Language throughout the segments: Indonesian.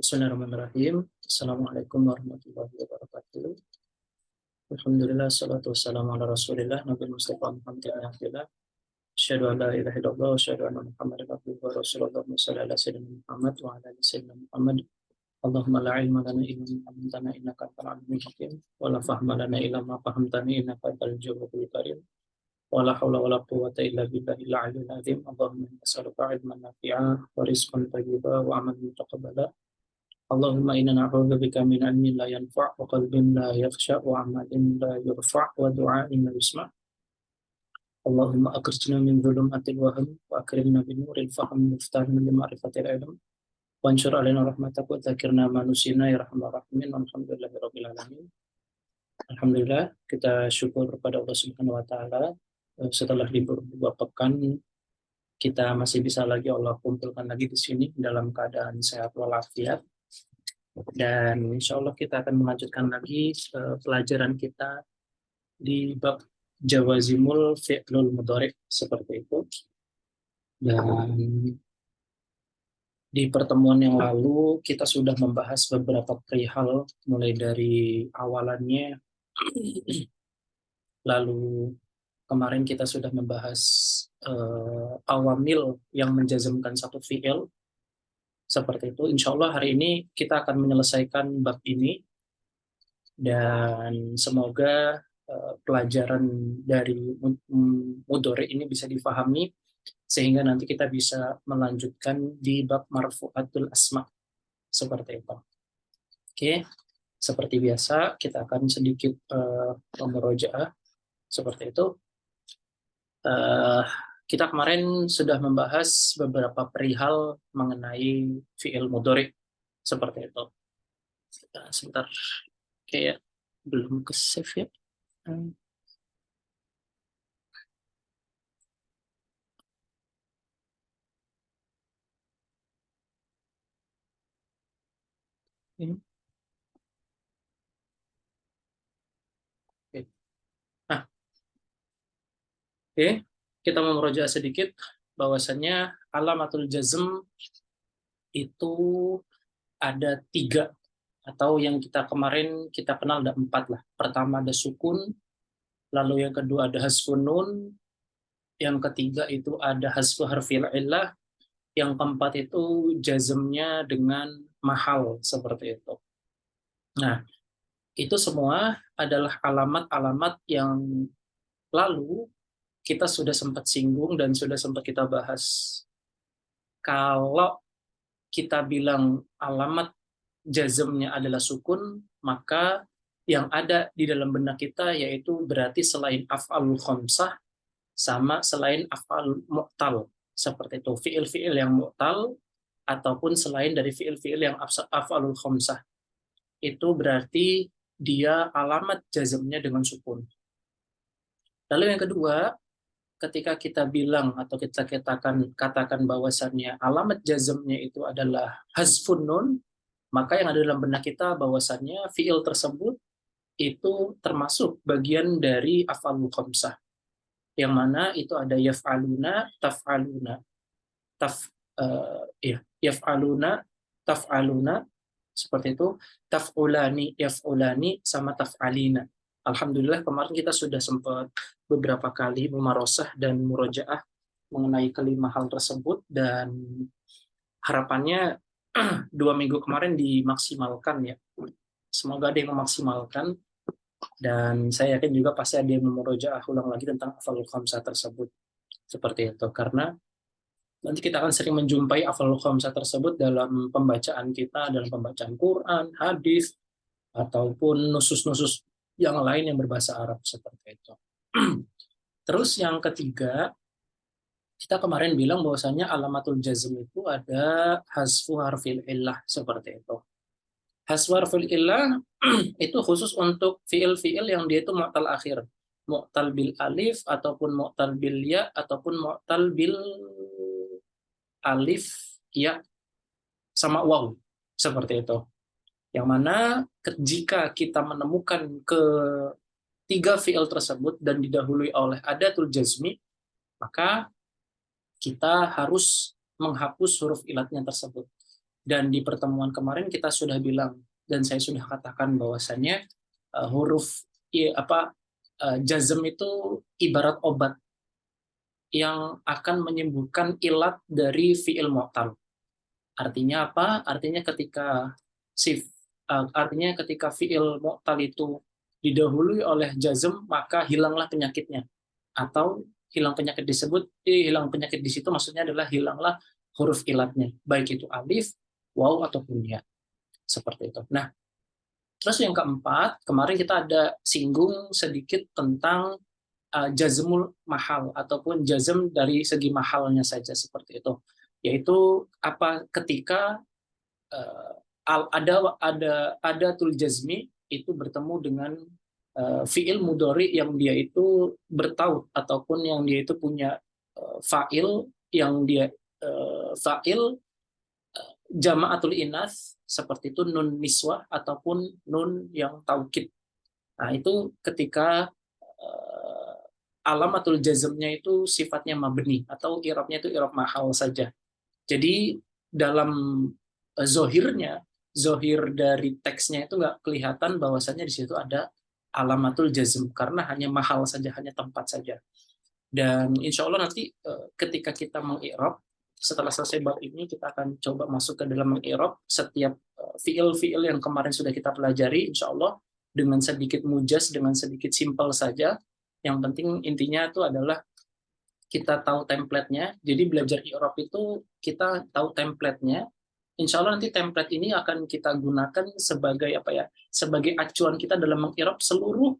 Bismillahirrahmanirrahim. Assalamualaikum warahmatullahi wabarakatuh. Alhamdulillah, salatu wassalamu ala rasulillah, Nabi Mustafa Muhammad ibn Abdillah. Asyhadu an la ilaha illallah, wa asyhadu anna Muhammadan abduhu wa rasuluhu. Allahumma shalli ala sayyidina Muhammad wa ala ali sayyidina Muhammad. Allahumma la ilma lana illa ma 'allamtana innaka antal alimul hakim, wa la fahma lana illa ma fahamtana innaka antal jawwabul karim. Wa la haula wa la quwwata illa billahil aliyyil azim. Allahumma inna nas'aluka ilman nafi'an wa rizqan thayyiban wa 'amalan mutaqabbala. Allahumma inna na'udzubika min ilmin la yanfa' wa qalbin la yakhsha wa 'amalin la yurfa' wa du'ain la yusma'. Allahumma akhrijna min dhulumatil wahm wa akrimna bi nuril fahm waftahna bi ma'rifatil ilm wa anshur 'alaina rahmatak wa dzakirna ma nusina ya arhamar rahimin. Alhamdulillahirabbil alamin. Alhamdulillah, kita syukur kepada Allah Subhanahu wa taala, setelah libur 2 pekan kita masih bisa lagi Allah kumpulkan lagi di sini dalam keadaan sehat walafiat. Dan insya Allah kita akan melanjutkan lagi pelajaran kita di bab Jawazimul Fi'lul Mudhari' seperti itu. Dan di pertemuan yang lalu kita sudah membahas beberapa perihal mulai dari awalannya, lalu kemarin kita sudah membahas awamil yang menjazmkan satu fi'il. Seperti itu. Insya Allah hari ini kita akan menyelesaikan bab ini dan semoga pelajaran dari mudhari ini bisa difahami sehingga nanti kita bisa melanjutkan di bab marfu'atul asma seperti itu. Oke, seperti biasa kita akan sedikit memurojaah seperti itu. Kita kemarin sudah membahas beberapa perihal mengenai fi'il mudhari' seperti itu. Sebentar, kayak belum ke save ya. Ini. Oke. Nah, oke. Kita memurojaah sedikit bahwasannya alamatul jazm itu ada 3 atau yang kita kemarin kita kenal ada 4 lah. Pertama ada sukun, lalu yang kedua ada hasfun nun, yang ketiga itu ada hasfu harfil illah, yang keempat itu jazmnya dengan mahal seperti itu. Nah, itu semua adalah alamat-alamat yang lalu kita sudah sempat singgung dan sudah sempat kita bahas. Kalau kita bilang alamat jazmnya adalah sukun, maka yang ada di dalam benak kita yaitu berarti selain af'alul khamsah sama selain af'al mu'tal. Seperti itu, fi'il-fi'il yang mu'tal ataupun selain dari fi'il-fi'il yang af'alul khamsah. Itu berarti dia alamat jazmnya dengan sukun. Lalu yang kedua, ketika kita bilang atau kita katakan bahwasannya alamat jazmnya itu adalah hazfun nun, maka yang ada dalam benak kita bahwasannya fi'il tersebut itu termasuk bagian dari af'alul khamsah. Yang mana itu ada yaf'aluna, taf'aluna, yaf'aluna, taf'aluna, seperti itu, taf'ulani, yaf'ulani, sama taf'alina. Alhamdulillah kemarin kita sudah sempat beberapa kali memarosah dan murojaah mengenai kelima hal tersebut dan harapannya 2 minggu kemarin dimaksimalkan ya. Semoga ada yang memaksimalkan dan saya yakin juga pasti ada yang memurojaah ulang lagi tentang af'alul khamsah tersebut. Seperti itu, karena nanti kita akan sering menjumpai af'alul khamsah tersebut dalam pembacaan kita, dalam pembacaan Quran, hadis, ataupun nusus-nusus yang lain yang berbahasa Arab seperti itu. Terus yang ketiga, kita kemarin bilang bahwasanya alamatul jazm itu ada hasfu harfil illah seperti itu. Hasfu harfil illah itu khusus untuk fiil-fiil yang dia itu mu'tal akhir. Mu'tal bil alif ataupun mu'tal bil ya ataupun mu'tal bil alif ya sama waw seperti itu. Yang mana jika kita menemukan ketiga fiil tersebut dan didahului oleh adatul jazmi, maka kita harus menghapus huruf ilatnya tersebut. Dan di pertemuan kemarin kita sudah bilang dan saya sudah katakan bahwasannya huruf jazm itu ibarat obat yang akan menyembuhkan ilat dari fiil mu'tal. Artinya apa? Artinya ketika fiil mu'tal itu didahului oleh jazm, maka hilanglah penyakitnya. Atau hilang penyakit di situ maksudnya adalah hilanglah huruf ilatnya, baik itu alif, waw ataupun ya. Seperti itu. Nah, terus yang keempat, kemarin kita ada singgung sedikit tentang jazmul mahal ataupun jazm dari segi mahalnya saja seperti itu. Yaitu ketika ada tul jazmi itu bertemu dengan fiil mudhari yang dia itu bertaut ataupun yang dia itu punya fa'il yang dia fa'il jama'atul inas seperti itu nun niswah ataupun nun yang taukid. Nah, itu ketika alamatul jazmnya itu sifatnya mabni atau i'rabnya itu i'rab mahal saja. Jadi dalam zohir dari teksnya itu nggak kelihatan bahwasannya di situ ada alamatul jazm karena hanya mahal saja, hanya tempat saja. Dan insya Allah nanti ketika kita mengi'rab, setelah selesai bab ini kita akan coba masuk ke dalam mengi'rab setiap fiil-fiil yang kemarin sudah kita pelajari, insya Allah dengan sedikit mujas, dengan sedikit simpel saja. Yang penting intinya itu adalah kita tahu template-nya. Jadi belajar i'rab itu kita tahu template-nya. Insya Allah nanti template ini akan kita gunakan sebagai sebagai acuan kita dalam mengi'rab seluruh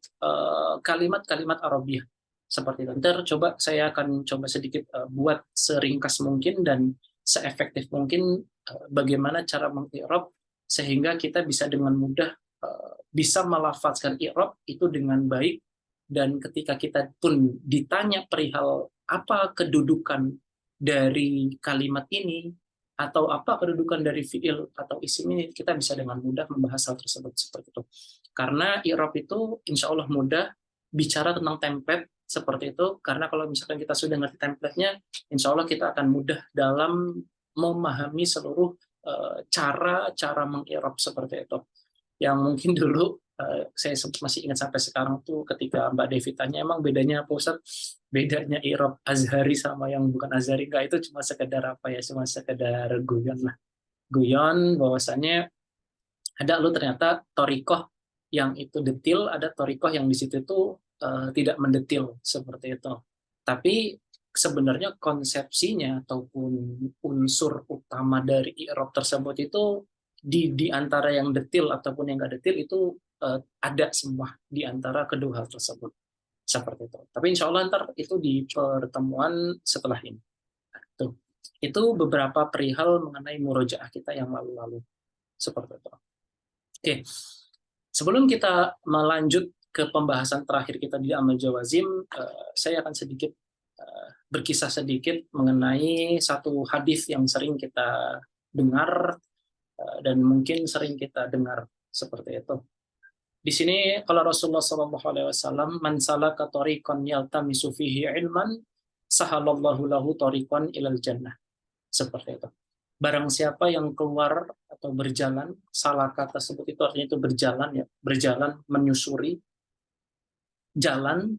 kalimat-kalimat Arabiah. Seperti itu. Ntar saya akan coba sedikit buat seringkas mungkin dan seefektif mungkin bagaimana cara mengi'rab sehingga kita bisa dengan mudah bisa melafazkan i'rab itu dengan baik, dan ketika kita pun ditanya perihal apa kedudukan dari kalimat ini atau apa kedudukan dari fiil atau isim ini, kita bisa dengan mudah membahas hal tersebut seperti itu. Karena i'rab itu insya Allah mudah, bicara tentang template seperti itu, karena kalau misalkan kita sudah ngerti template-nya, insya Allah kita akan mudah dalam memahami seluruh cara mengi'rab seperti itu. Yang mungkin dulu saya masih ingat sampai sekarang tuh ketika Mbak Devi tanya, emang bedanya apa Ustaz? Bedanya i'rab Azhari sama yang bukan Azhari. Enggak, itu cuma sekedar cuma sekedar guyon lah. Guyon bahwasannya ada lu ternyata torikoh yang itu detil, ada torikoh yang di situ tuh tidak mendetil seperti itu. Tapi sebenarnya konsepsinya ataupun unsur utama dari i'rab tersebut itu di antara yang detil ataupun yang nggak detil itu ada semua di antara kedua hal tersebut seperti itu. Tapi insya Allah ntar itu di pertemuan setelah ini. Itu beberapa perihal mengenai murojaah kita yang lalu-lalu seperti itu. Oke, sebelum kita melanjut ke pembahasan terakhir kita di Amal Jawazim, saya akan sedikit berkisah sedikit mengenai satu hadis yang sering kita dengar dan mungkin sering kita dengar seperti itu. Di sini kalau Rasulullah SAW, man salaka tariqan yaltamisu fihi ilman, sahalallahu lahu tariqan ilal jannah. Seperti itu. Barang siapa yang keluar atau berjalan, salaka tersebut itu artinya itu berjalan ya, berjalan menyusuri jalan,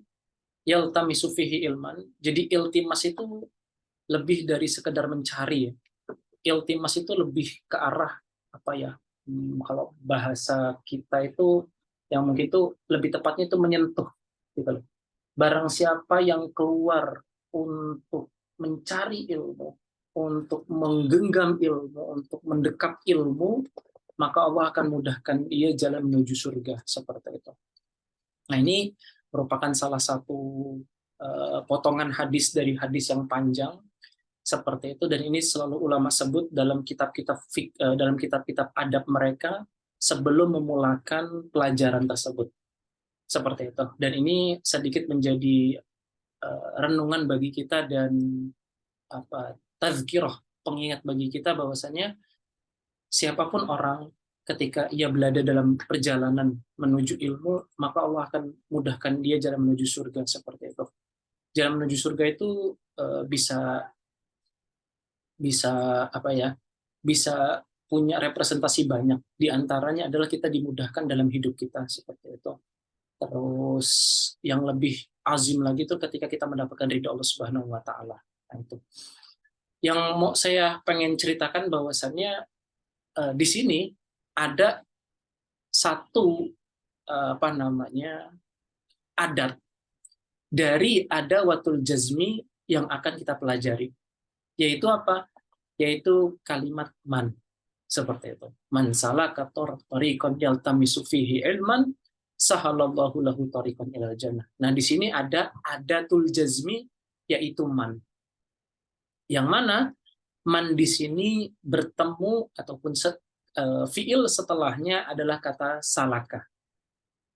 yaltamisu fihi ilman. Jadi iltimas itu lebih dari sekedar mencari ya. Iltimas itu lebih ke arah kalau bahasa kita itu yang mungkin itu lebih tepatnya itu menyentuh gitu loh. Barang siapa yang keluar untuk mencari ilmu, untuk menggenggam ilmu, untuk mendekap ilmu, maka Allah akan mudahkan dia jalan menuju surga seperti itu. Nah, ini merupakan salah satu potongan hadis dari hadis yang panjang seperti itu, dan ini selalu ulama sebut dalam kitab-kitab adab mereka sebelum memulakan pelajaran tersebut seperti itu. Dan ini sedikit menjadi renungan bagi kita dan tazkirah, pengingat bagi kita bahwasanya siapapun orang ketika ia berada dalam perjalanan menuju ilmu, maka Allah akan mudahkan dia jalan menuju surga seperti itu. Jalan menuju surga itu bisa bisa punya representasi banyak. Di antaranya adalah kita dimudahkan dalam hidup kita seperti itu. Terus yang lebih azim lagi itu ketika kita mendapatkan ridho Allah Subhanahu wa taala. Nah, itu. Yang mau saya pengen ceritakan bahwasannya di sini ada satu apa namanya adat dari adawatul jazmi yang akan kita pelajari, yaitu apa? Yaitu kalimat man, seperti itu. Man salaka tariqan yaltamisu fihi ilman sahalallahu lahu tariqan ilal jannah. Nah, di sini ada adatul jazmi yaitu man. Yang mana man di sini bertemu ataupun fiil setelahnya adalah kata salaka.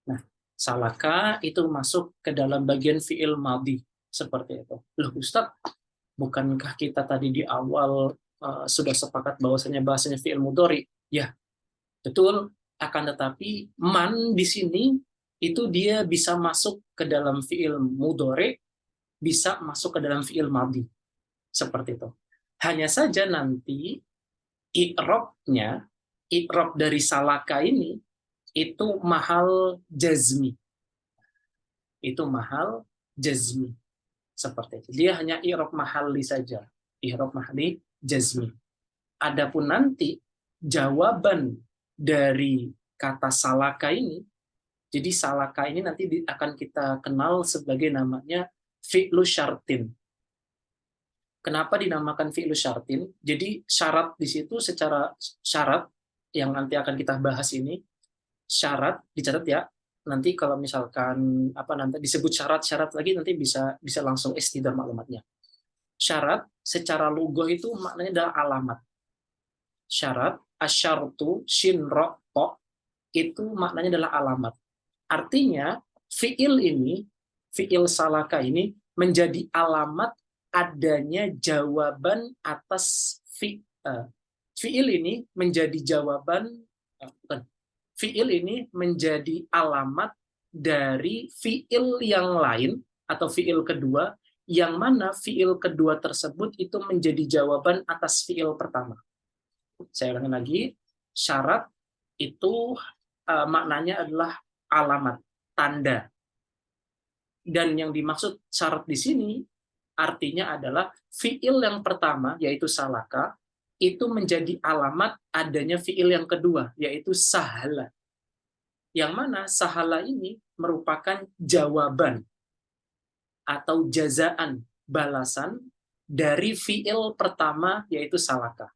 Nah, salaka itu masuk ke dalam bagian fiil madhi seperti itu. Loh Ustaz, bukankah kita tadi di awal sudah sepakat bahwasanya fiil mudhari? Ya, betul. Akan tetapi man di sini itu dia bisa masuk ke dalam fiil mudhari, bisa masuk ke dalam fiil madhi. Seperti itu. Hanya saja nanti i'rabnya, i'rab dari salaka ini itu mahal jazmi. Itu mahal jazmi. Seperti itu. Dia hanya i'rab mahalli saja. I'rab mahalli jazmi. Adapun nanti jawaban dari kata salaka ini, jadi salaka ini nanti akan kita kenal sebagai namanya fi'lu syartin. Kenapa dinamakan fi'lu syartin? Jadi syarat di situ secara syarat yang nanti akan kita bahas ini, syarat dicatat ya. Nanti kalau misalkan apa nanti disebut syarat-syarat lagi nanti bisa langsung istidah maklumatnya. Syarat secara lugah itu maknanya adalah alamat. Syarat asyartu shin ro to itu maknanya adalah alamat. Artinya fi'il ini, fi'il salaka ini menjadi alamat adanya jawaban atas fi'il ini menjadi jawaban fi'il ini menjadi alamat dari fi'il yang lain atau fi'il kedua, yang mana fi'il kedua tersebut itu menjadi jawaban atas fi'il pertama. Saya ulangi lagi, syarat itu maknanya adalah alamat, tanda. Dan yang dimaksud syarat di sini artinya adalah fi'il yang pertama, yaitu salaka, itu menjadi alamat adanya fi'il yang kedua, yaitu sahala. Yang mana sahala ini merupakan jawaban atau jazaan, balasan dari fi'il pertama, yaitu salaka.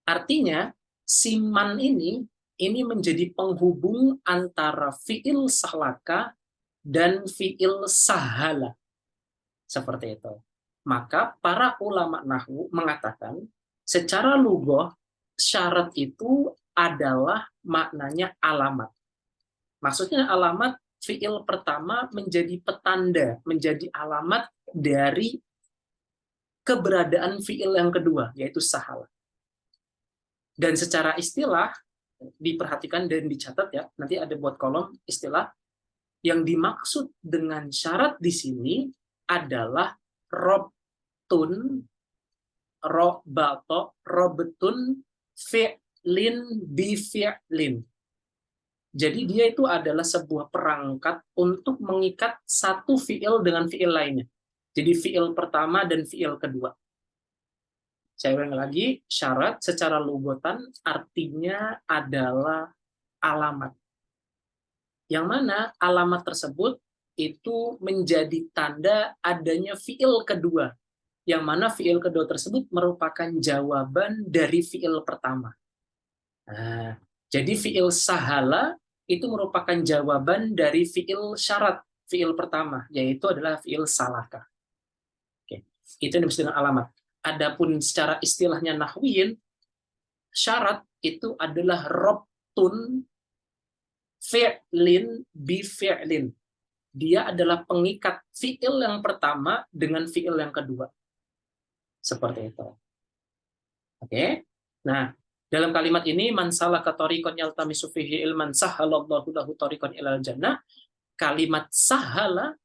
Artinya, siman ini menjadi penghubung antara fi'il salaka dan fi'il sahala. Seperti itu. Maka para ulama nahwu mengatakan secara lugah syarat itu adalah maknanya alamat. Maksudnya alamat fi'il pertama menjadi petanda, menjadi alamat dari keberadaan fi'il yang kedua, yaitu sahala. Dan secara istilah diperhatikan dan dicatat ya, nanti ada buat kolom istilah yang dimaksud dengan syarat di sini adalah robtun, robato, robtun, fi'lin, bifi'lin. Jadi dia itu adalah sebuah perangkat untuk mengikat satu fi'il dengan fi'il lainnya. Jadi fi'il pertama dan fi'il kedua. Saya ulang lagi, syarat secara lugatan artinya adalah alamat. Yang mana alamat tersebut itu menjadi tanda adanya fi'il kedua, yang mana fi'il kedua tersebut merupakan jawaban dari fi'il pertama. Nah, jadi fi'il sahala itu merupakan jawaban dari fi'il syarat, fi'il pertama, yaitu adalah fi'il salaka. Oke, itu yang disebut dengan alamat. Adapun secara istilahnya nahwiyin, syarat itu adalah robtun fi'lin bi fi'lin. Dia adalah pengikat fi'il yang pertama dengan fi'il yang kedua. Seperti itu. Oke. Nah, dalam kalimat ini man salaka tariqan yaltamisu fihi ilman sahalallahu lahu tariqan ilal jannah, kalimat sahala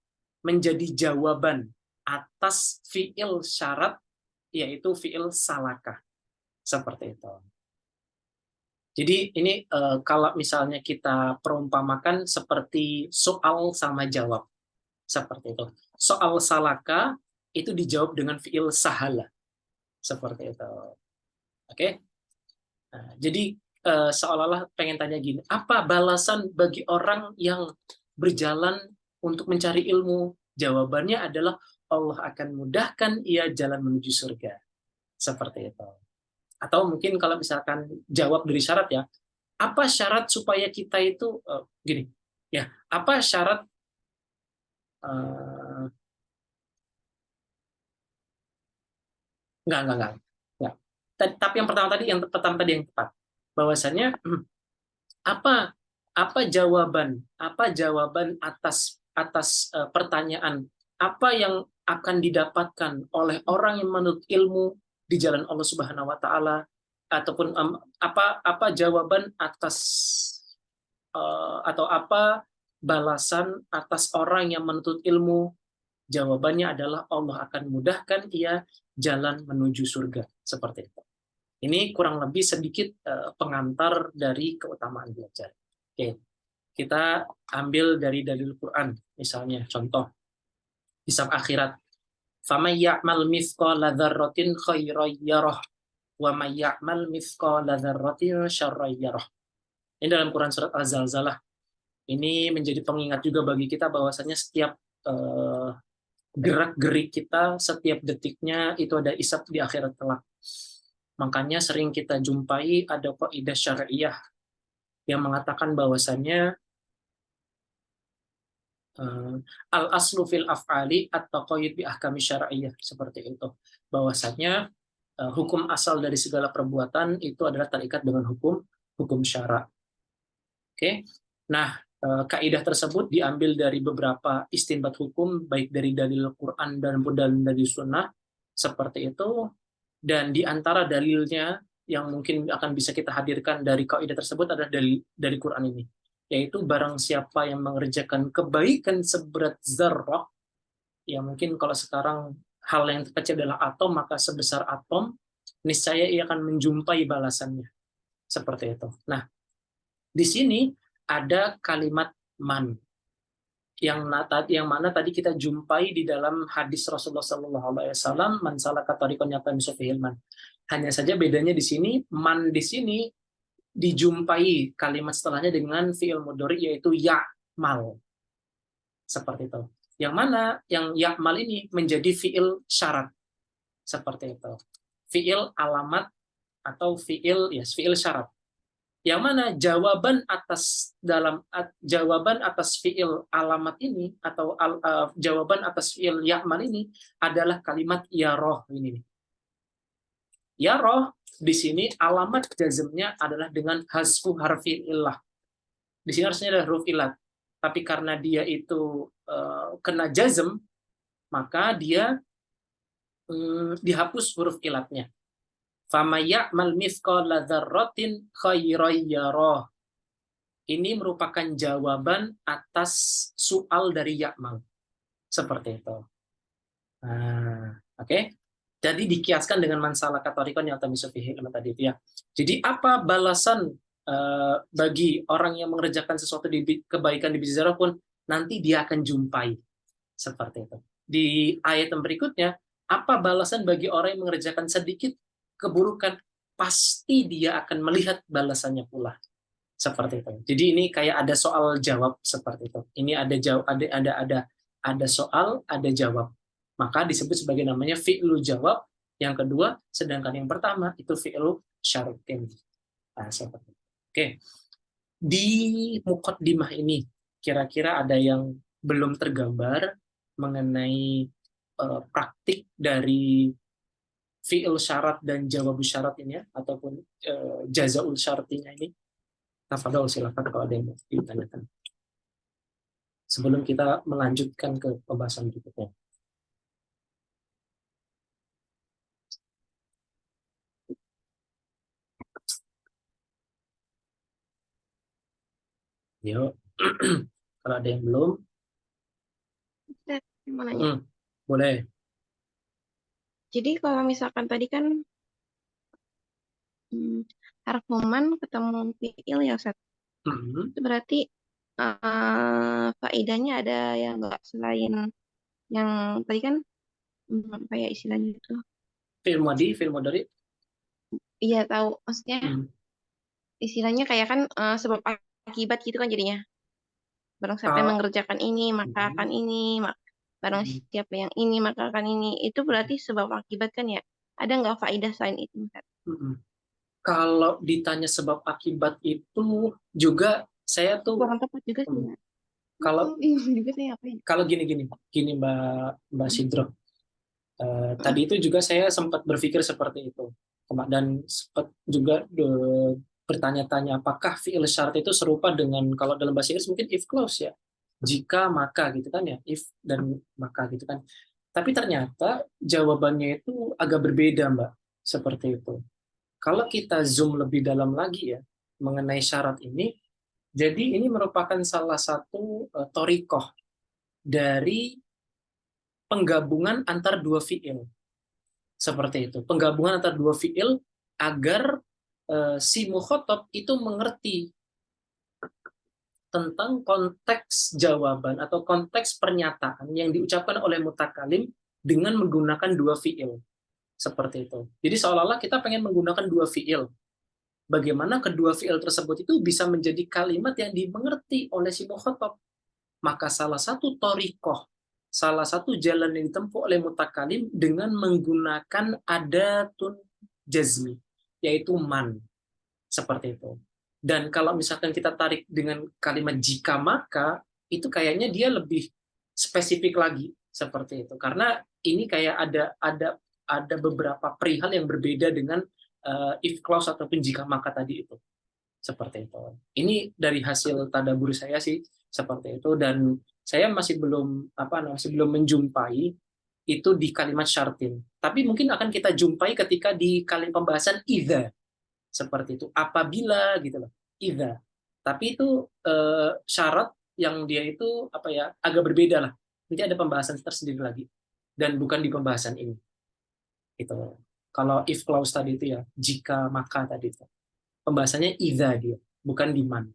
menjadi jawaban atas fi'il syarat, yaitu fi'il salaka. Seperti itu. Jadi ini kalau misalnya kita perumpamakan seperti soal sama jawab, seperti itu. Soal salaka itu dijawab dengan fiil sahala, seperti itu. Oke? Nah, jadi seolah-olah pengen tanya gini, apa balasan bagi orang yang berjalan untuk mencari ilmu? Jawabannya adalah Allah akan mudahkan ia jalan menuju surga. Seperti itu. Atau mungkin kalau misalkan jawab dari syarat ya, apa syarat supaya kita itu gini, ya, apa syarat uh, enggak. Enggak. Tapi yang pertama tadi yang tepat. Bahwasannya apa apa jawaban atas atas pertanyaan apa yang akan didapatkan oleh orang yang menuntut ilmu di jalan Allah Subhanahu wa taala ataupun apa jawaban atas atau apa balasan atas orang yang menuntut ilmu. Jawabannya adalah Allah akan mudahkan ia jalan menuju surga, seperti itu. Ini kurang lebih sedikit pengantar dari keutamaan belajar. Oke, kita ambil dari dalil Quran, misalnya contoh hisab akhirat. Faman ya'mal mithqala dzarratin khairan yarah wa may ya'mal mithqala dzarratin syarran yarah. Ini dalam Quran surat Az-Zalzalah. Ini menjadi pengingat juga bagi kita bahwasanya setiap gerak-gerik kita, setiap detiknya itu ada hisab di akhirat kelak. Makanya sering kita jumpai ada kaidah syariah yang mengatakan bahwasannya al aslu fil af'ali at-taqayyud bi ahkami syar'iyyah, seperti itu. Bahwasanya hukum asal dari segala perbuatan itu adalah terikat dengan hukum syara. Oke. Nah, kaidah tersebut diambil dari beberapa istinbat hukum baik dari dalil Quran dan dari sunnah, seperti itu. Dan di antara dalilnya yang mungkin akan bisa kita hadirkan dari kaidah tersebut adalah dari Quran ini, yaitu barang siapa yang mengerjakan kebaikan seberat zarrah, ya mungkin kalau sekarang hal yang terkecil adalah atom, maka sebesar atom, niscaya ia akan menjumpai balasannya. Seperti itu. Nah, di sini ada kalimat man yang mana tadi kita jumpai di dalam hadis Rasulullah SAW, man salaka tariqan yaltamisu fihi ilman. Hanya saja bedanya di sini, man di sini dijumpai kalimat setelahnya dengan fi'il mudhari, yaitu ya'mal. Seperti itu. Yang mana yang ya'mal ini menjadi fi'il syarat. Seperti itu. Fi'il alamat atau fi'il syarat. Yang mana jawaban atas fiil alamat ini atau jawaban atas fiil ya'mal ini adalah kalimat ya roh ini. Ya roh di sini alamat jazmnya adalah dengan hasfu harfi illah. Di sini harusnya adalah huruf ilat. Tapi karena dia itu kena jazm, maka dia dihapus huruf ilatnya. Famaya'mal mithqala dzarratin khairan yarah. Ini merupakan jawaban atas soal dari Ya'mal. Seperti itu. Nah, oke. Jadi dikiaskan dengan mansalah katorikon yang tadi tadi itu ya. Jadi apa balasan bagi orang yang mengerjakan sesuatu kebaikan di bizarah pun nanti dia akan jumpai. Seperti itu. Di ayat yang berikutnya, apa balasan bagi orang yang mengerjakan sedikit keburukan? Pasti dia akan melihat balasannya pula. Seperti itu. Jadi ini kayak ada soal jawab, seperti itu. Ini ada jawab, ada soal, ada jawab. Maka disebut sebagai namanya fi'lu jawab. Yang kedua, sedangkan yang pertama itu fi'lu syaratin. Nah, seperti itu. Oke. Di muqaddimah ini kira-kira ada yang belum tergambar mengenai praktik dari fi'il syarat dan jawab syarat ini ya, ataupun jazaul syaratinya ini. Tafadhol, silakan kalau ada yang mau ditanyakan. Sebelum kita melanjutkan ke pembahasan berikutnya. Yuk. Kalau ada yang belum, mau nanya. boleh. Jadi kalau misalkan tadi kan harf muman ketemu fiil ya Ustaz. Itu berarti faedahnya ada yang enggak selain yang tadi kan apa ya istilahnya itu? Film dari. Iya tahu, maksudnya Hmm. istilahnya kayak kan sebab akibat gitu kan jadinya. Barang siapa yang Kalau mengerjakan ini, maka akan ini. Barang siapa yang ini, maka akan ini. Itu berarti sebab akibat kan ya. Ada nggak faedah selain itu, Ustaz? kalau ditanya sebab akibat itu juga saya tuh Kurang tepat juga sih. Ya. kalau Ini juga saya apa ya? kalau gini Mbak Sidro. Tadi itu juga saya sempat berpikir seperti itu dan sempat juga bertanya-tanya apakah fi'il syarat itu serupa dengan kalau dalam bahasa Inggris mungkin if clause ya, jika maka gitu kan ya, if dan maka gitu kan. Tapi ternyata jawabannya itu agak berbeda Mbak, seperti itu. Kalau kita zoom lebih dalam lagi ya mengenai syarat ini, jadi ini merupakan salah satu torikoh dari penggabungan antar dua fiil. Seperti itu. Penggabungan antar dua fiil agar si mukhotob itu mengerti tentang konteks jawaban atau konteks pernyataan yang diucapkan oleh mutakalim dengan menggunakan dua fiil. Seperti itu. Jadi seolah-olah kita pengen menggunakan dua fiil. Bagaimana kedua fiil tersebut itu bisa menjadi kalimat yang dimengerti oleh si mukhotob. Maka salah satu torikoh, salah satu jalan yang ditempuh oleh mutakalim dengan menggunakan adatun jazmi, yaitu man, seperti itu. Dan kalau misalkan kita tarik dengan kalimat jika maka, itu kayaknya dia lebih spesifik lagi, seperti itu. Karena ini kayak ada beberapa perihal yang berbeda dengan if clause ataupun jika maka tadi itu. Seperti itu. Ini dari hasil tadabbur saya sih seperti itu dan saya masih belum menjumpai itu di kalimat syartin. Tapi mungkin akan kita jumpai ketika di kalimat pembahasan idza seperti itu. Apabila gitu loh. Idza. Tapi itu syarat yang dia itu agak berbeda lah. Nanti ada pembahasan tersendiri lagi dan bukan di pembahasan ini. Gitu. Kalau if clause tadi itu ya jika maka tadi itu. Pembahasannya idza dia, bukan di man.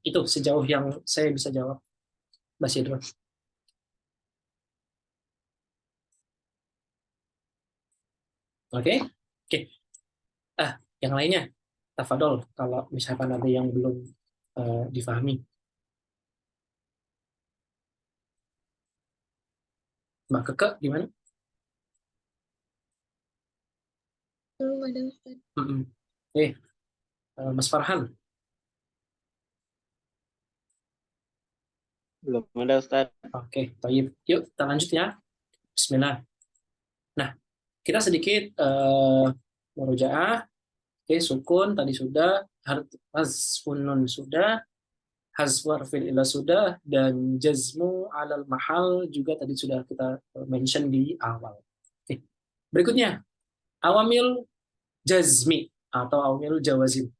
Itu sejauh yang saya bisa jawab, Mbak Sidro. Oke? Oke. Yang lainnya, tafadol kalau misalkan ada yang belum difahami. Mbak Keke, gimana? Belum ada Ustaz. Mas Farhan. Belum ada Ustaz. Oke, baik. Yuk kita lanjut ya. Bismillah. Nah, kita sedikit murojaah. Oke, sukun tadi sudah, hazfun nun sudah, hazwar fil ila sudah, dan jazmu alal mahal juga tadi sudah kita mention di awal. Oke. Berikutnya, awamil jazmi atau awamil jawazim.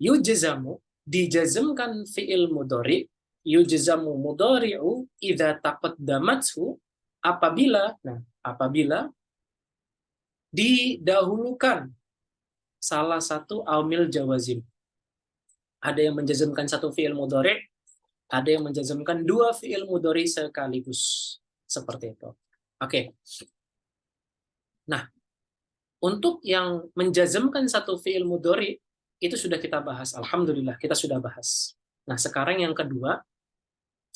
Yujzamu, dijazmkan fi'il mudhari, yujzamu mudhari'u idza taqaddamathu apabila didahulukan salah satu awamil jawazim. Ada yang menjazmkan satu fi'il mudhari, ada yang menjazmkan dua fi'il mudhari sekaligus. Seperti itu. Oke. Nah, untuk yang menjazmkan satu fi'il mudhari itu sudah kita bahas. Alhamdulillah, kita sudah bahas. Nah, sekarang yang kedua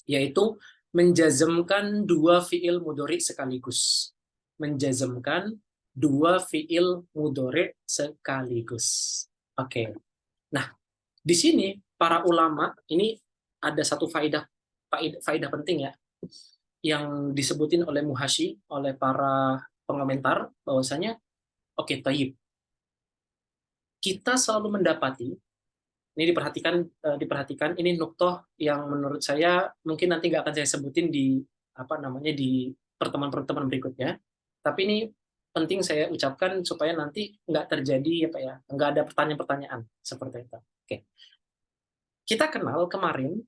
yaitu menjazmkan dua fi'il mudhari sekaligus. Menjazmkan dua fi'il mudhari sekaligus. Oke. Nah, di sini para ulama ini ada satu faedah penting ya yang disebutin oleh Muhashi, oleh para pengomentar bahwasanya oke, tayyib. Kita selalu mendapati ini diperhatikan ini nuktoh yang menurut saya mungkin nanti nggak akan saya sebutin di di pertemuan-pertemuan berikutnya. Tapi ini penting saya ucapkan supaya nanti nggak terjadi nggak ada pertanyaan-pertanyaan seperti itu. Oke. Kita kenal kemarin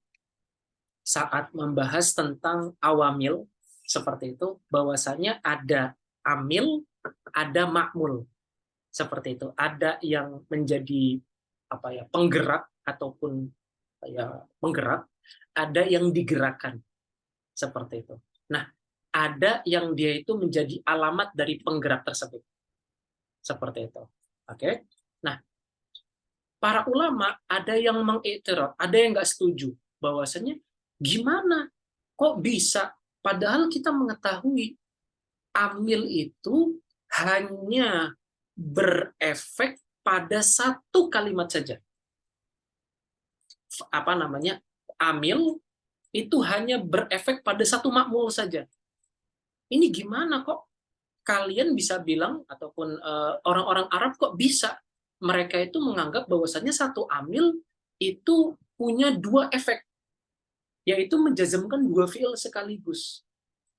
saat membahas tentang awamil seperti itu bahwasanya ada amil, ada makmul Seperti itu. Ada yang menjadi apa ya, penggerak ataupun ya menggerak, ada yang digerakkan. Seperti itu. Nah, ada yang dia itu menjadi alamat dari penggerak tersebut. Seperti itu. Oke. Nah, para ulama ada yang mengiktiraf, ada yang nggak setuju bahwasanya gimana kok bisa, padahal kita mengetahui amil itu hanya berefek pada satu kalimat saja. Apa namanya? Amil itu hanya berefek pada satu makmul saja. Ini gimana kok kalian bisa bilang, ataupun orang-orang Arab kok bisa mereka itu menganggap bahwasannya satu amil itu punya dua efek, yaitu menjazmkan dua fiil sekaligus.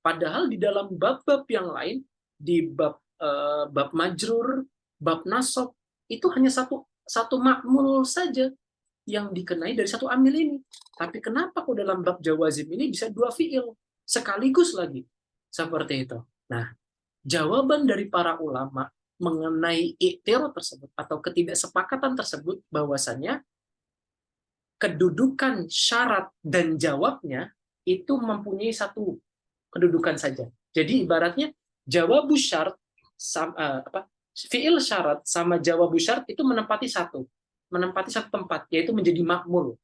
Padahal di dalam bab-bab yang lain, di bab majrur, bab nasab, itu hanya satu makmul saja yang dikenai dari satu amil ini. Tapi kenapa kok dalam bab jawazim ini bisa dua fiil sekaligus lagi? Seperti itu. Nah, jawaban dari para ulama mengenai i'tirad tersebut atau ketidaksepakatan tersebut bahwasannya kedudukan syarat dan jawabnya itu mempunyai satu kedudukan saja. Jadi ibaratnya jawabu syarat fiil syarat sama jawabu syarat itu menempati satu tempat, yaitu menjadi makmul.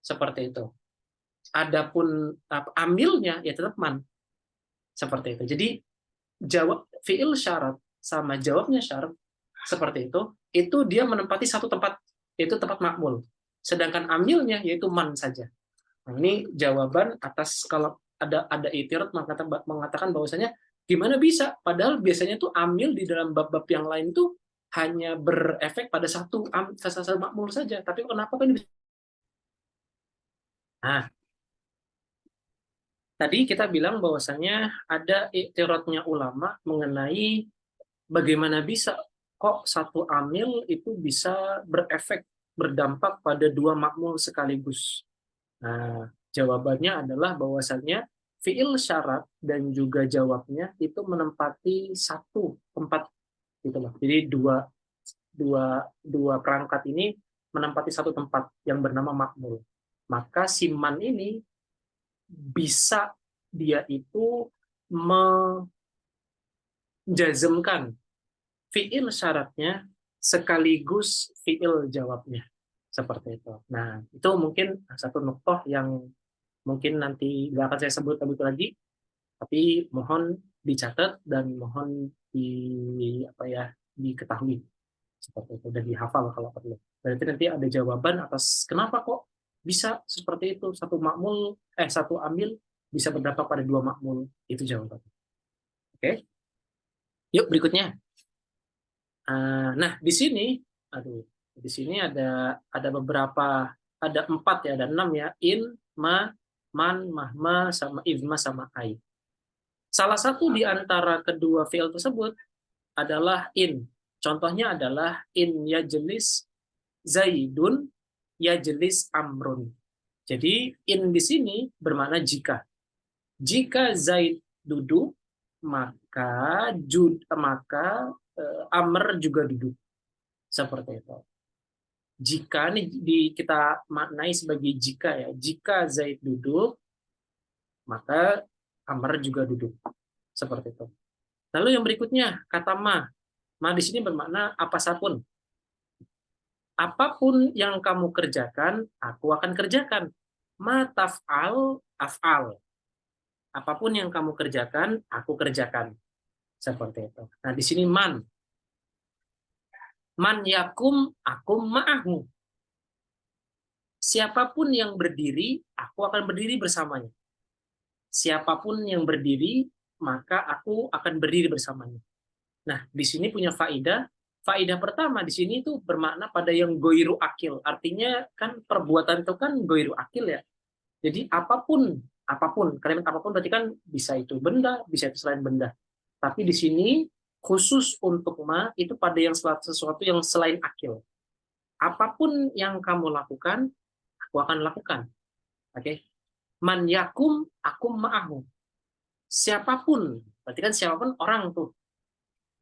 Seperti itu. Adapun amilnya ya tetap man. Seperti itu. Jadi jawab fiil syarat sama jawabnya syarat seperti itu dia menempati satu tempat, yaitu tempat makmul. Sedangkan amilnya yaitu man saja. Nah, ini jawaban atas kalau ada i'tirad mengatakan bahwasanya gimana bisa, padahal biasanya tuh amil di dalam bab-bab yang lain tuh hanya berefek pada satu makmul saja, tapi kenapa kan bisa? Nah, tadi kita bilang bahwasanya ada i'tiradnya ulama mengenai bagaimana bisa kok satu amil itu bisa berefek, berdampak pada dua makmul sekaligus. Nah, jawabannya adalah bahwasannya fiil syarat dan juga jawabnya itu menempati satu tempat gitu loh. Jadi dua perangkat ini menempati satu tempat yang bernama makmul. Maka siman ini bisa dia itu menjazmkan fiil syaratnya sekaligus fiil jawabnya. Seperti itu. Nah, itu mungkin satu nuktoh yang mungkin nanti nggak akan saya sebut lagi, tapi mohon dicatat dan mohon diketahui seperti itu dan dihafal kalau perlu. Berarti nanti ada jawaban atas kenapa kok bisa seperti itu, satu amil bisa berdampak pada dua makmul, itu jawabannya. Oke, yuk berikutnya. Nah di sini ada beberapa, ada 4 ya, ada 6 ya, in, ma, man, mahma, sama idma, sama ai. Salah satu di antara kedua fiil tersebut adalah in. Contohnya adalah in yajlis zaidun yajlis amrun. Jadi in di sini bermakna jika. Jika Zaid duduk, maka Amr juga duduk. Seperti itu. Jika ini kita maknai sebagai jika ya. Jika Zaid duduk, maka Amr juga duduk. Seperti itu. Lalu yang berikutnya, kata ma. Ma di sini bermakna apa sapun. Apapun yang kamu kerjakan, aku akan kerjakan. Ma taf'al, af'al. Apapun yang kamu kerjakan, aku kerjakan. Seperti itu. Nah, di sini man. Man yakum, akum ma'ahu. Siapapun yang berdiri, aku akan berdiri bersamanya. Siapapun yang berdiri, maka aku akan berdiri bersamanya. Nah, di sini punya faidah. Faidah pertama di sini itu bermakna pada yang goiru akil. Artinya kan perbuatan itu kan goiru akil ya. Jadi apapun, kalimat apapun berarti kan bisa itu benda, bisa itu selain benda. Tapi di sini khusus untuk ma itu pada yang sesuatu yang selain akil. Apapun yang kamu lakukan, aku akan lakukan. Oke. Man yakum, akum ma'ahu. Siapapun, berarti kan siapapun orang tuh.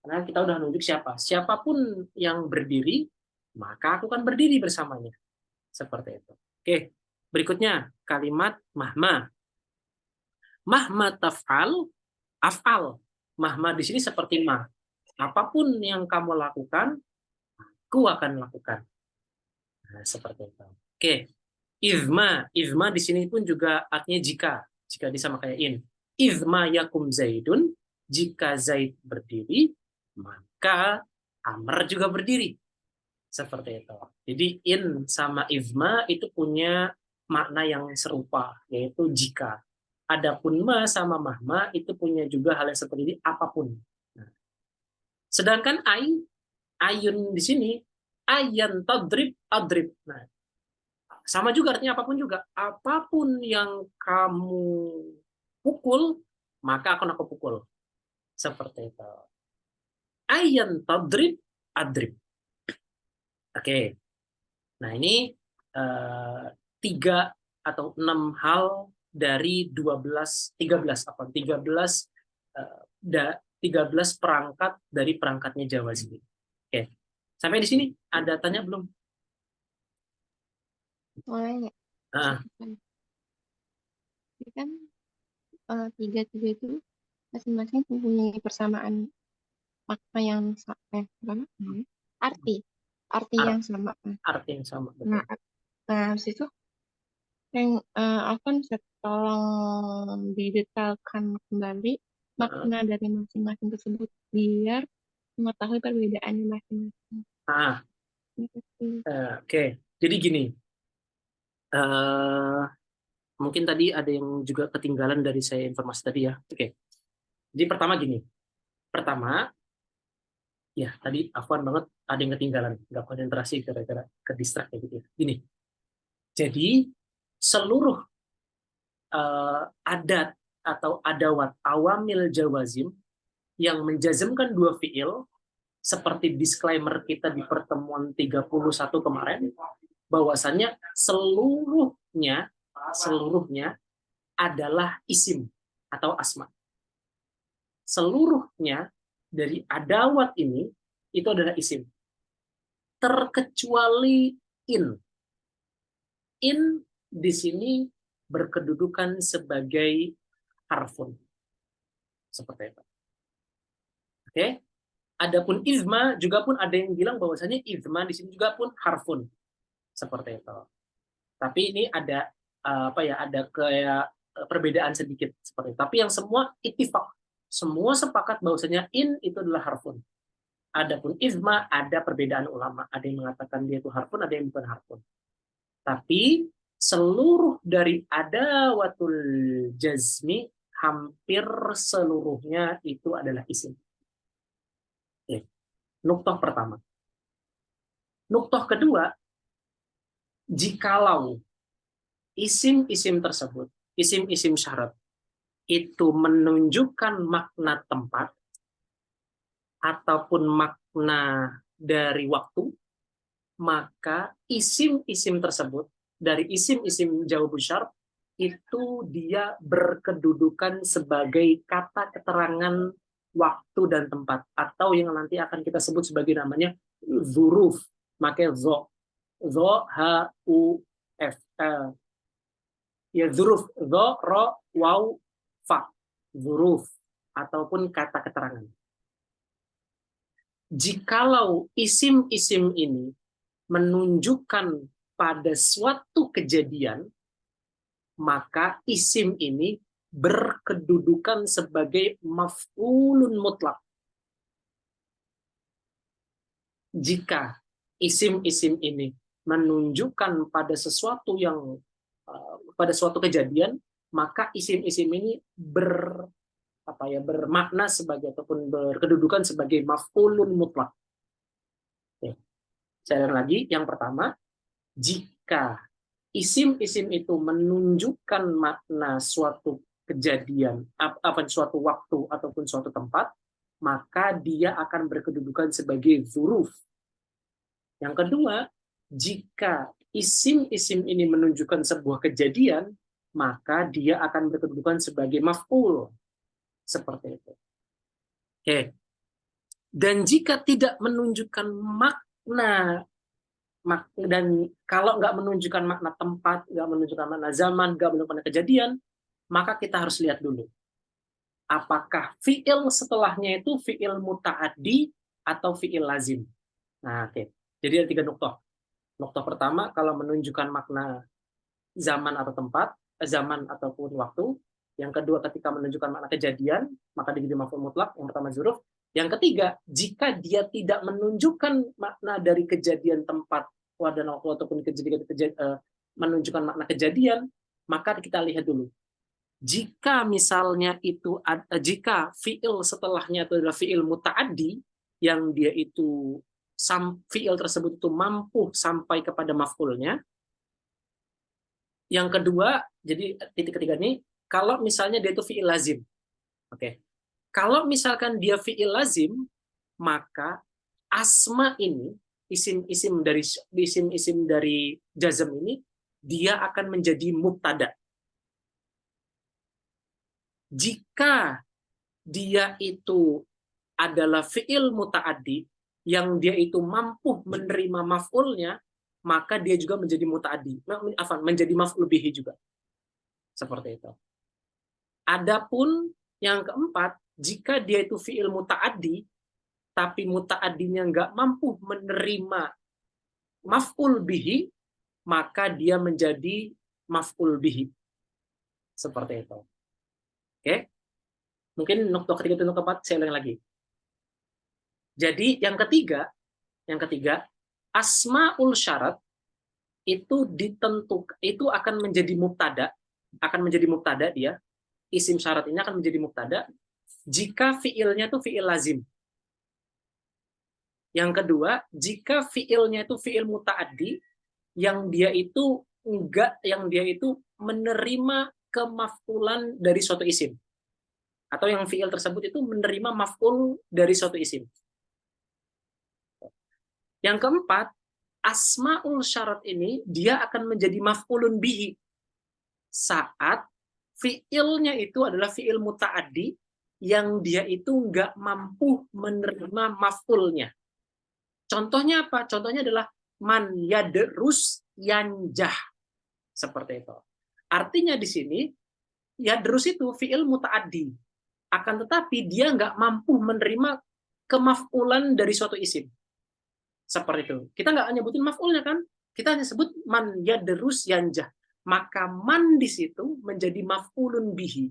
Karena kita udah nunjuk siapa. Siapapun yang berdiri, maka aku kan berdiri bersamanya. Seperti itu. Oke, berikutnya kalimat mahma. Mahma taf'al, af'al. Mahma di sini seperti ma. Apapun yang kamu lakukan, aku akan lakukan. Nah, seperti itu. Oke. Izma. Izma di sini pun juga artinya jika. Jika disama kayak in. Izma yakum zaidun. Jika Zaid berdiri, maka Amr juga berdiri. Seperti itu. Jadi in sama izma itu punya makna yang serupa, yaitu jika. Adapun ma sama mahma itu punya juga hal yang seperti ini, apapun. Nah, sedangkan ayun di sini, ayan tadrib, adrib. Nah, sama juga artinya apapun juga. Apapun yang kamu pukul, maka akan aku pukul. Seperti itu. Ayan tadrib, adrib. Oke. Nah, ini 3 atau 6 hal dari 13 perangkat dari perangkatnya Jawazim. Oke. Sampai di sini ada tanya belum? Mulai ya. Ah, Jadi kan tiga itu masing-masing mempunyai persamaan makna yang sama, arti yang sama. arti yang sama, betul. Nah, habis itu yang akan saya tolong didetailkan kembali makna dari masing-masing tersebut biar mengetahui perbedaannya masing-masing. Oke. Jadi gini, mungkin tadi ada yang juga ketinggalan dari saya informasi tadi ya. Oke. Jadi pertama gini. Pertama, ya tadi afwan banget ada yang ketinggalan, nggak konsentrasi gara-gara ke distract kayak gitu ya. Gini. Jadi seluruh adat atau adawat awamil jawazim yang menjazmkan dua fiil seperti disclaimer kita di pertemuan 31 kemarin, bahwasannya seluruhnya adalah isim atau asma. Seluruhnya dari adawat ini itu adalah isim. Terkecuali in. In di sini berkedudukan sebagai harfun. Seperti itu. Oke? Adapun izma juga pun ada yang bilang bahwasanya izma di sini juga pun harfun. Seperti itu. Tapi ini ada ada kayak perbedaan sedikit seperti itu. Tapi yang semua ittifaq. Semua sepakat bahwasanya in itu adalah harfun. Adapun izma ada perbedaan ulama. Ada yang mengatakan dia itu harfun, ada yang bukan harfun. Tapi seluruh dari adawatul jazmi hampir seluruhnya itu adalah isim. Oke. Nuktah pertama. Nuktah kedua, jikalau isim-isim tersebut, isim-isim syarat, itu menunjukkan makna tempat ataupun makna dari waktu, maka isim-isim tersebut dari isim-isim jawab syart itu dia berkedudukan sebagai kata keterangan waktu dan tempat, atau yang nanti akan kita sebut sebagai namanya zuruf. Maka zo ha u f ya zuruf, zo ro waw fa, zuruf ataupun kata keterangan. Jikalau isim-isim ini menunjukkan pada suatu kejadian, maka isim ini berkedudukan sebagai maf'ulun mutlak. Jika isim-isim ini menunjukkan pada sesuatu yang pada suatu kejadian, maka isim-isim ini bermakna sebagai ataupun berkedudukan sebagai maf'ulun mutlak. Oke. Saya ulang lagi, yang pertama, jika isim-isim itu menunjukkan makna suatu kejadian, suatu waktu ataupun suatu tempat, maka dia akan berkedudukan sebagai zuruf. Yang kedua, jika isim-isim ini menunjukkan sebuah kejadian, maka dia akan berkedudukan sebagai maf'ul. Seperti itu. Oke. Dan jika tidak menunjukkan makna, dan kalau nggak menunjukkan makna tempat, nggak menunjukkan makna zaman, nggak menunjukkan makna kejadian, maka kita harus lihat dulu. Apakah fi'il setelahnya itu fi'il muta'addi atau fi'il lazim. Nah, oke. Jadi ada 3 nuktoh. Nuktoh pertama, kalau menunjukkan makna zaman atau tempat, zaman ataupun waktu. Yang kedua, ketika menunjukkan makna kejadian, maka dia jadi maf'ul mutlak. Yang pertama zuruf. Yang ketiga, jika dia tidak menunjukkan makna dari kejadian tempat dan waktu ataupun menunjukkan makna kejadian, maka kita lihat dulu. Jika misalnya itu jika fiil setelahnya itu adalah fiil muta'addi yang dia itu fiil tersebut itu mampu sampai kepada maf'ulnya. Yang kedua, jadi titik ketiga ini, kalau misalnya dia itu fiil lazim. Oke. Kalau misalkan dia fiil lazim, maka asma ini, isim-isim dari jazm ini, dia akan menjadi mubtada. Jika dia itu adalah fi'il muta'addi yang dia itu mampu menerima maf'ulnya, maka dia juga menjadi muta'addi, menjadi maf'ul bihi juga. Seperti itu. Adapun yang keempat, jika dia itu fi'il muta'addi, tapi muta'addinya nggak mampu menerima maf'ul bihi, maka dia menjadi maf'ul bihi. Seperti itu. Oke? Mungkin nukta ketiga itu nukta keempat, saya ulang lagi. Jadi yang ketiga, asmaul syarat itu itu akan menjadi mubtada, dia. Isim syarat ini akan menjadi mubtada jika fiilnya itu fiil lazim. Yang kedua, jika fiilnya itu fiil muta'addi yang dia itu menerima kemaf'ulan dari suatu isim. Atau yang fiil tersebut itu menerima maf'ul dari suatu isim. Yang keempat, asmaul syarat ini dia akan menjadi maf'ulun bihi saat fiilnya itu adalah fiil muta'addi yang dia itu nggak mampu menerima maf'ulnya. Contohnya apa? Contohnya adalah man yadrus yanjah. Seperti itu. Artinya di sini yadrus itu fiil muta'addi. Akan tetapi dia nggak mampu menerima kemaf'ulan dari suatu isim. Seperti itu. Kita nggak nyebutin maf'ulnya kan? Kita hanya sebut man yadrus yanjah. Maka man di situ menjadi maf'ulun bihi.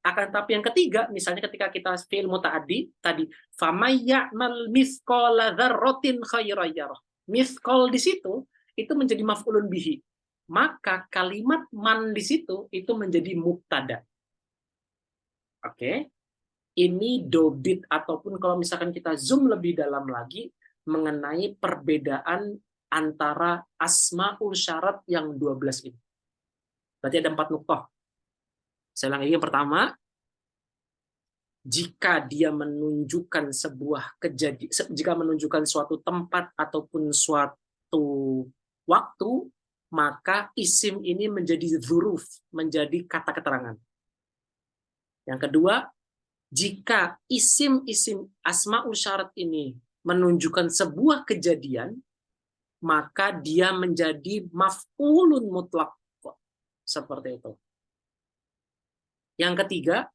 Akan tetapi yang ketiga, misalnya ketika kita fi'il muta'addi tadi, famayyamal mithqala dzarratin khairan yarah. Mithqal di situ itu menjadi maf'ulun bihi. Maka kalimat man di situ itu menjadi mubtada. Oke. Ini dobit ataupun kalau misalkan kita zoom lebih dalam lagi mengenai perbedaan antara asmaul syarat yang 12 ini. Berarti ada 4 nuktoh. Saya ulangi yang pertama, jika dia menunjukkan jika menunjukkan suatu tempat ataupun suatu waktu, maka isim ini menjadi dzuruf, menjadi kata keterangan. Yang kedua, jika isim-isim asmaul syarat ini menunjukkan sebuah kejadian, maka dia menjadi maf'ulun mutlak. Seperti itu. Yang ketiga,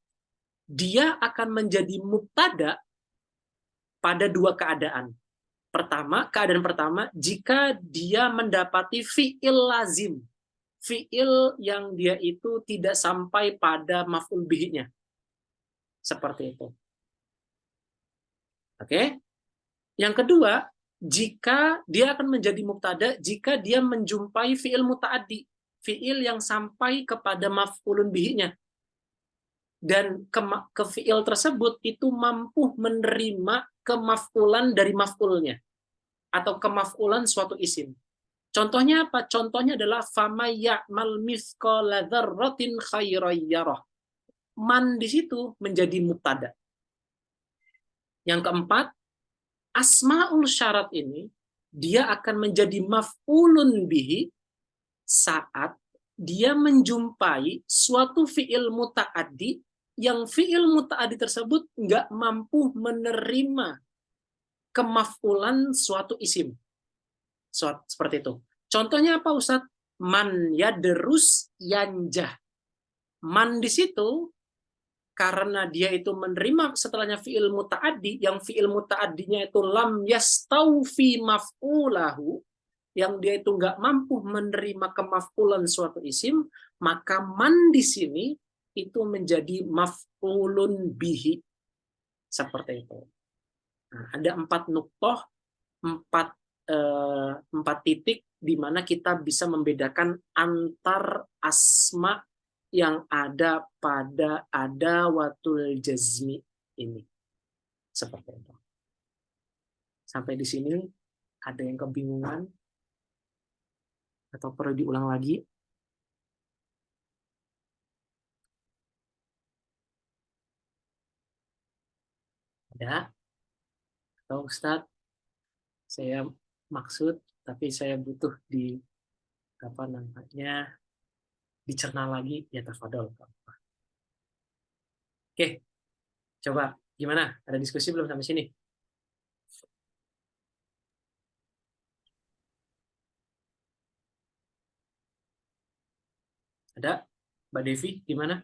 dia akan menjadi mubtada pada 2 keadaan. Keadaan pertama, jika dia mendapati fi'il lazim. Fi'il yang dia itu tidak sampai pada maf'ul bihi-nya. Seperti itu. Oke? Yang kedua, jika dia akan menjadi mubtada jika dia menjumpai fi'il muta'addi, fi'il yang sampai kepada maf'ulun bihi-nya. Dan ke fi'il tersebut itu mampu menerima kemaf'ulan dari maf'ulnya atau kemaf'ulan suatu isim. Contohnya apa? Contohnya adalah famayyamal mithqala dzarratin khairan yarah. Man di situ menjadi mubtada. Yang keempat, asmaul syarat ini dia akan menjadi maf'ulun bihi saat dia menjumpai suatu fi'il muta'addi yang fiil muta'addi tersebut nggak mampu menerima kemaf'ulan suatu isim. Seperti itu. Contohnya apa Ustadz? Man yadrus yanjah. Man di situ karena dia itu menerima setelahnya fiil muta'addi, yang fiil muta'addinya itu lam yastaufi maf'ulahu, yang dia itu nggak mampu menerima kemaf'ulan suatu isim, maka man di sini itu menjadi maf'ulun bihi. Seperti itu. Nah, ada 4 nuktoh, 4 titik di mana kita bisa membedakan antar asma yang ada pada adawatul jazmi ini. Seperti itu. Sampai di sini ada yang kebingungan atau perlu diulang lagi? Ada? Atau Ustadz, saya maksud tapi saya butuh di apa namanya dicerna lagi, ya tafadhol. Oke, coba gimana? Ada diskusi belum sampai sini? Ada? Mbak Devi, gimana?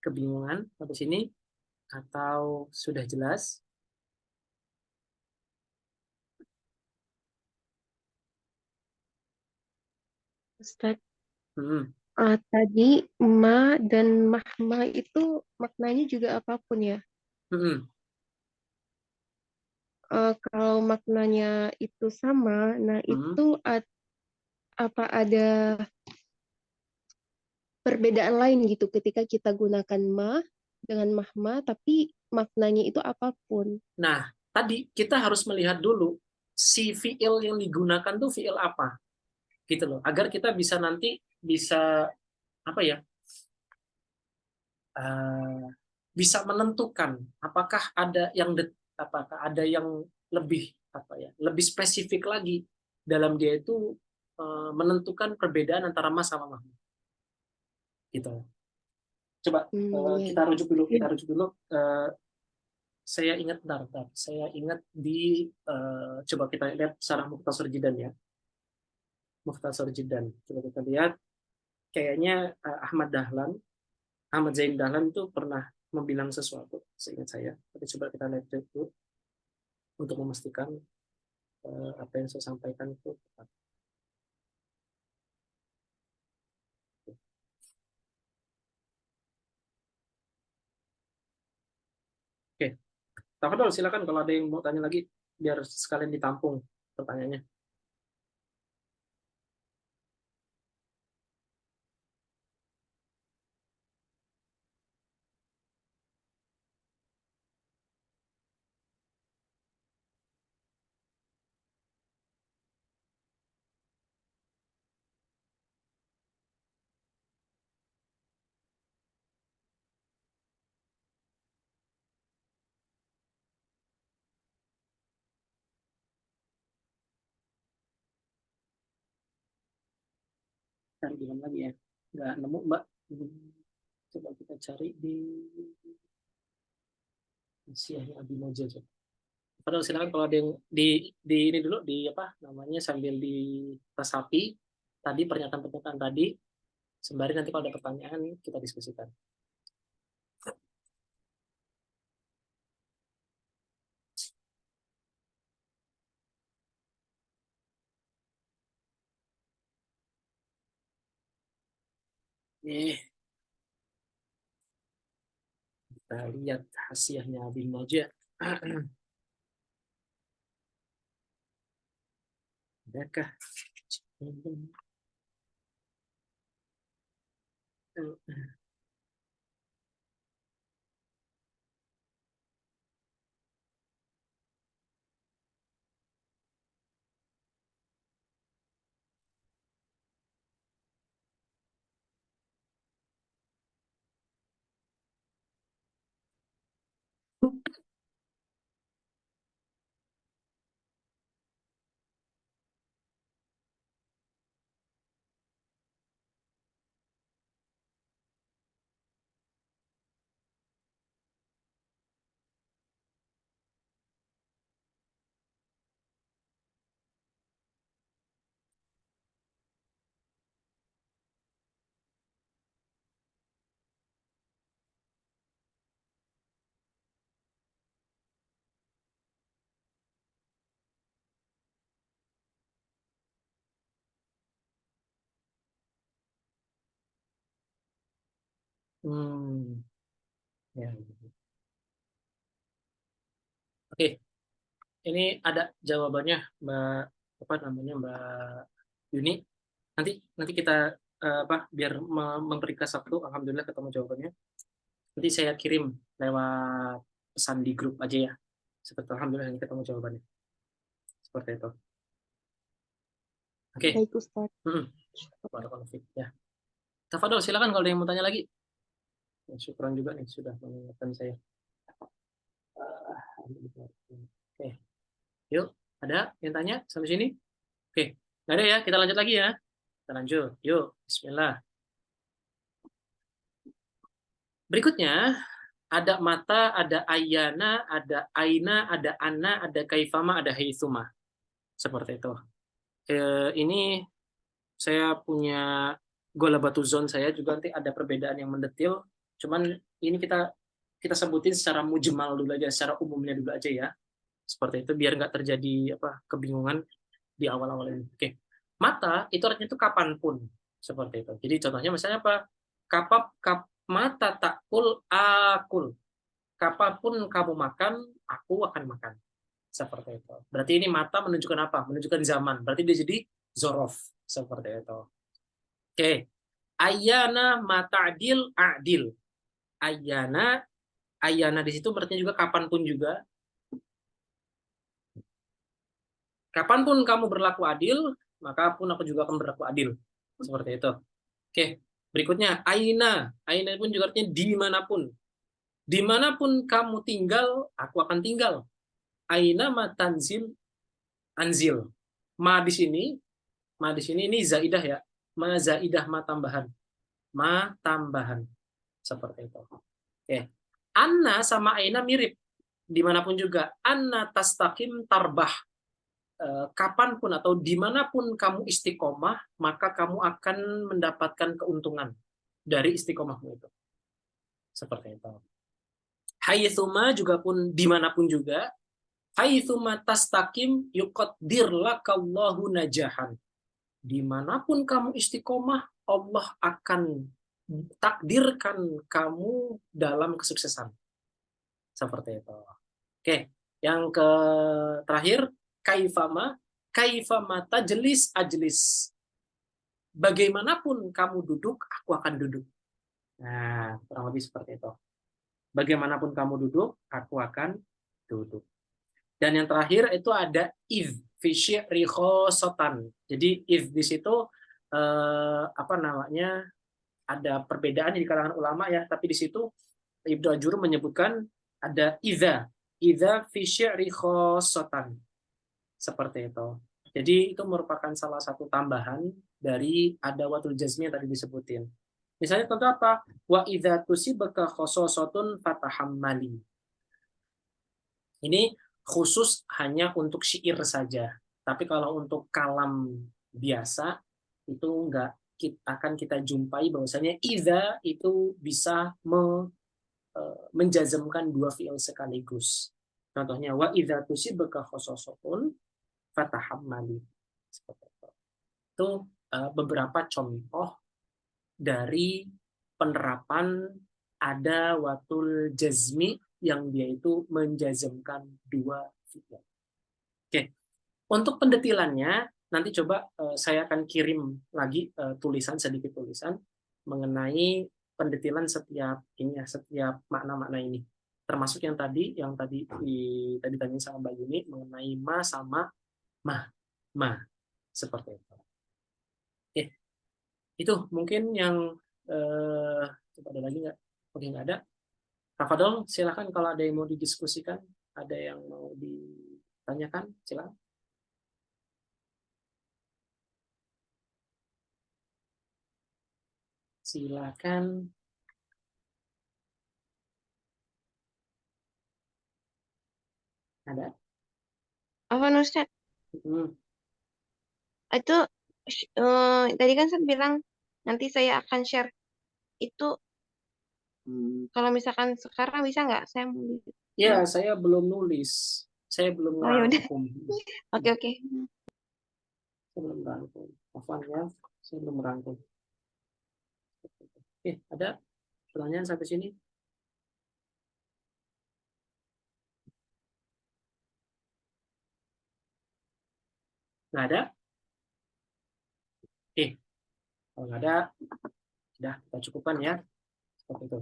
Kebingungan sampai sini? Atau sudah jelas? Ustaz, Hmm. tadi ma dan mahma itu maknanya juga apapun ya. Hmm. Kalau maknanya itu sama, nah Hmm. itu apa ada perbedaan lain gitu ketika kita gunakan ma dengan mahma, tapi maknanya itu apapun. Nah, tadi kita harus melihat dulu si fiil yang digunakan tuh fiil apa, gitu loh, agar kita bisa nanti bisa apa ya, uh, bisa menentukan apakah ada yang lebih apa ya, lebih spesifik lagi dalam dia itu menentukan perbedaan antara mas sama mahmud, gitu loh. Coba Iya, kita rujuk dulu, iya. saya ingat bentar. Saya ingat di coba kita lihat Syarah Mukhtasar Jidan ya. Mukhtasar Jidan. Coba kita lihat kayaknya Ahmad Zain Dahlan itu pernah membilang sesuatu, seingat saya. Tapi coba kita lihat dulu untuk memastikan apa yang saya sampaikan itu tepat. Oke, Tafadhol silakan kalau ada yang mau tanya lagi biar sekalian ditampung pertanyaannya. Cari di mana lagi ya? Nggak nemu, Mbak. Coba kita cari di Syiahnya Abi Moja. Padahal silakan kalau ada yang di ini dulu di apa namanya sambil ditasapi tadi pernyataan-pernyataan tadi, sembari nanti kalau ada pertanyaan kita diskusikan. Kita lihat hasiahnya Abi Moja. Adakah? Ya. Oke, ini ada jawabannya, Mbak, apa namanya, Mbak Yuni. Nanti nanti kita biar memperingkas waktu, alhamdulillah ketemu jawabannya. Nanti saya kirim lewat pesan di grup aja ya. Seperti alhamdulillah ini ketemu jawabannya. Seperti itu. Oke. Baik Ustaz. Barakallahu fiik. Ya. Tafadhol, silakan kalau ada yang mau tanya lagi. Ya, syukran juga nih sudah mengingatkan saya. Oke. Yuk, ada yang tanya sampai sini? Oke. Nggak ada ya, kita lanjut lagi ya. Kita lanjut. Yuk, bismillah. Berikutnya, ada mata, ada ayana, ada aina, ada ana, ada kaifama, ada haitsuma. Seperti itu. Ini saya punya golabatu zone saya juga nanti ada perbedaan yang mendetil. Cuman ini kita sebutin secara mujmal dulu aja, secara umumnya dulu aja ya. Seperti itu biar nggak terjadi kebingungan di awal-awal ini. Oke. Mata itu artinya itu kapanpun. Seperti itu. Jadi contohnya misalnya apa? Mata takul akul. Kapanpun kamu makan, aku akan makan. Seperti itu. Berarti ini mata menunjukkan apa? Menunjukkan zaman. Berarti dia jadi zorof. Seperti itu. Oke. Ayana mata'dil adil. Ayana di situ berarti juga kapanpun juga. Kapanpun kamu berlaku adil, maka pun aku juga akan berlaku adil. Seperti itu. Oke. Berikutnya, aina. Aina pun juga artinya dimanapun. Dimanapun kamu tinggal, aku akan tinggal. Aina matanzil anzil. Ma di sini ini zaidah ya. Ma zaidah ma tambahan. Ma tambahan. Seperti itu. Oke. Anna sama aina mirip. Dimanapun juga. Anna tastaqim tarbah. Kapanpun atau dimanapun kamu istiqomah, maka kamu akan mendapatkan keuntungan dari istiqomahmu itu. Seperti itu. Haitsuma juga pun dimanapun juga. Haitsuma tastaqim yuqaddir lakallahu najahan. Dimanapun kamu istiqomah, Allah akan takdirkan kamu dalam kesuksesan. Seperti itu. Oke, yang terakhir, kaifama tajlis ajlis. Bagaimanapun kamu duduk, aku akan duduk. Nah, kurang lebih seperti itu. Bagaimanapun kamu duduk, aku akan duduk. Dan yang terakhir itu ada if fi syi'ri khosotan. Jadi if di situ ada perbedaan di kalangan ulama ya, tapi di situ Ibnu Ajur menyebutkan ada idza fi syi'ri khosotan. Seperti itu. Jadi itu merupakan salah satu tambahan dari adawatul jazmi yang tadi disebutin. Misalnya contoh apa? Wa idza tusibaka khososatun fatahammali. Ini khusus hanya untuk syair saja. Tapi kalau untuk kalam biasa itu enggak akan kita jumpai bahwasanya idza itu bisa menjazmkan dua fiil sekaligus. Contohnya wa idza tusibaka khososatun fatahammali. Seperti itu. Itu beberapa contoh dari penerapan ada watul jazmi yang dia itu menjazmkan dua fi'il. Oke. Untuk pendetilannya nanti coba saya akan kirim lagi sedikit tulisan mengenai pendetilan setiap makna-makna ini. Termasuk yang tadi tanya sama Mbak Yuni mengenai ma sama ma seperti itu. Oke. Itu mungkin yang coba ada lagi nggak? Oke, nggak ada. Tafadhol, silakan kalau ada yang mau didiskusikan, ada yang mau ditanyakan, silakan. Silakan. Ada? Apa Ustaz? Hmm. Itu tadi kan saya bilang nanti saya akan share itu. Kalau misalkan sekarang bisa nggak? Saya mau Ya, saya belum nulis. Saya belum Oh ya udah. merangkum. Oke. Saya belum merangkum. Afwan ya, saya belum merangkum. Ada? Pertanyaan sampai sini? Nggak ada? Kalau nggak ada, sudah kita cukupkan ya. Seperti itu.